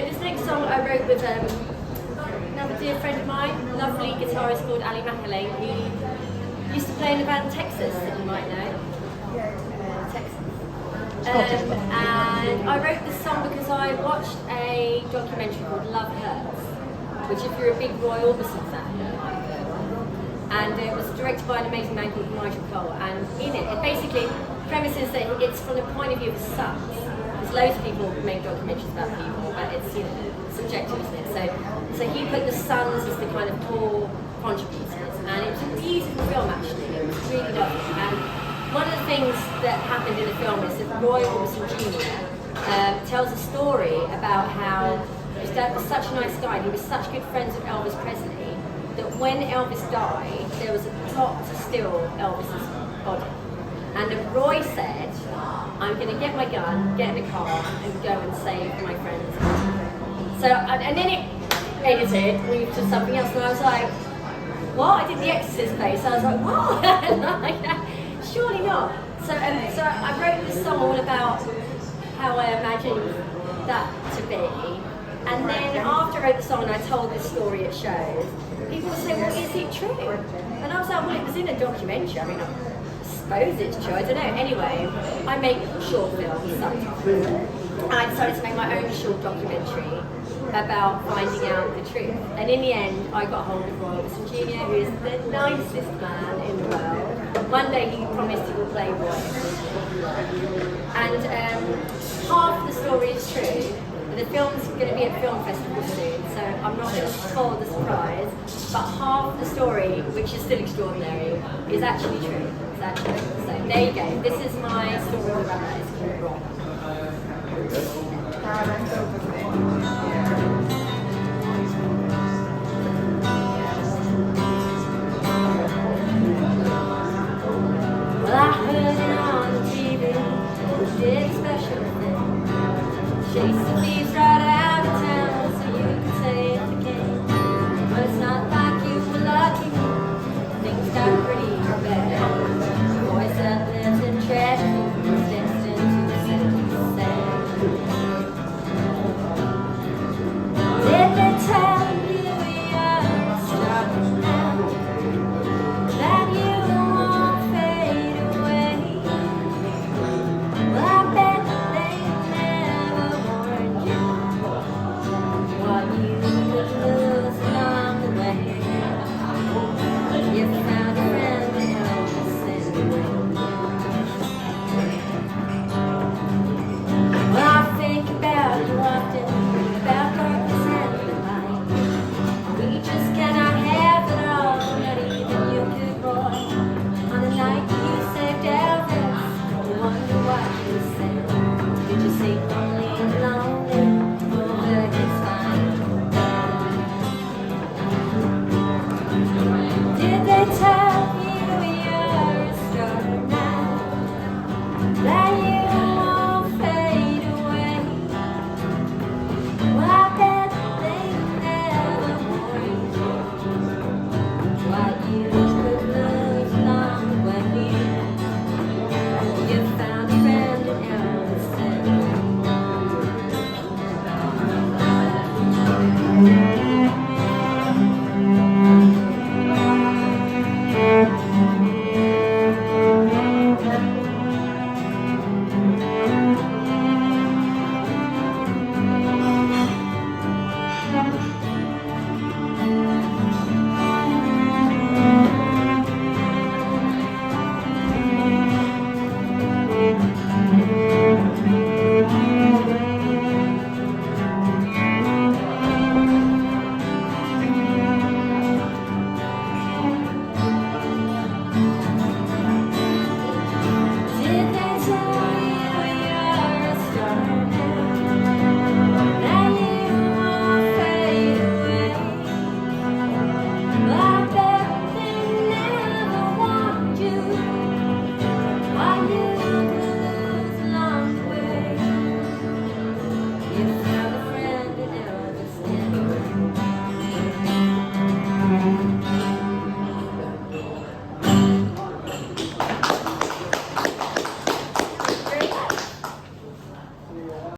this next song I wrote with another dear friend of mine, lovely guitarist called Ali McAlane. He used to play in the band Texas, that you might know. Texas. And I wrote this song because I watched a documentary called Love Hurts, which if you're a big Roy Orbison fan, and it was directed by an amazing man called Nigel Cole, and in it basically premise is that it's from the point of view of sons. There's loads of people who make documentaries about people, but it's subjective, isn't it? So he put the sons as the kind of core contributors, and it was a beautiful film actually. It was really lovely. And one of the things that happened in the film is that Roy Orbison Jr. Tells a story about how his dad was such a nice guy, and he was such good friends with Elvis Presley, that when Elvis died, there was a plot to steal Elvis's body. And Roy said, I'm going to get my gun, get in the car, and go and save my friends. So, and then it edited, moved to something else, and I was like, what? I did the Exorcist face. I was like, what? Like, surely not. So I wrote this song all about how I imagined that to be. And then after I wrote the song and I told this story at shows, people would say, well, is it true? And I was like, well, it was in a documentary. I mean, I suppose it's true, I don't know. Anyway, I make short films sometimes. And I decided to make my own short documentary about finding out the truth. And in the end, I got hold of Roy Orbison Jr., who is the nicest man in the world. One day he promised he would play Roy. And half the story is true. The film's going to be at film festival soon, so I'm not going to spoil the surprise, but half the story, which is still extraordinary, is actually true. It's actually true. So there you go. This is my story about that. It's called Roy. Well, I heard it on the TV, we did a special thing. Chase the thieves right out of town so you can save the king. But it's not like you were lucky, things got pretty bad. The boy that lives in trash was destined to send sad. Did they tell you you're starting now, that you won't fade away? Well, I bet they never warned you what you could lose along the way. You found a friend to help you send away. Well, I think about you often, about darkness and the light. We just cannot have it all, not even you could, Roy. On the night you saved Elvis, I wonder what you said. Did you see?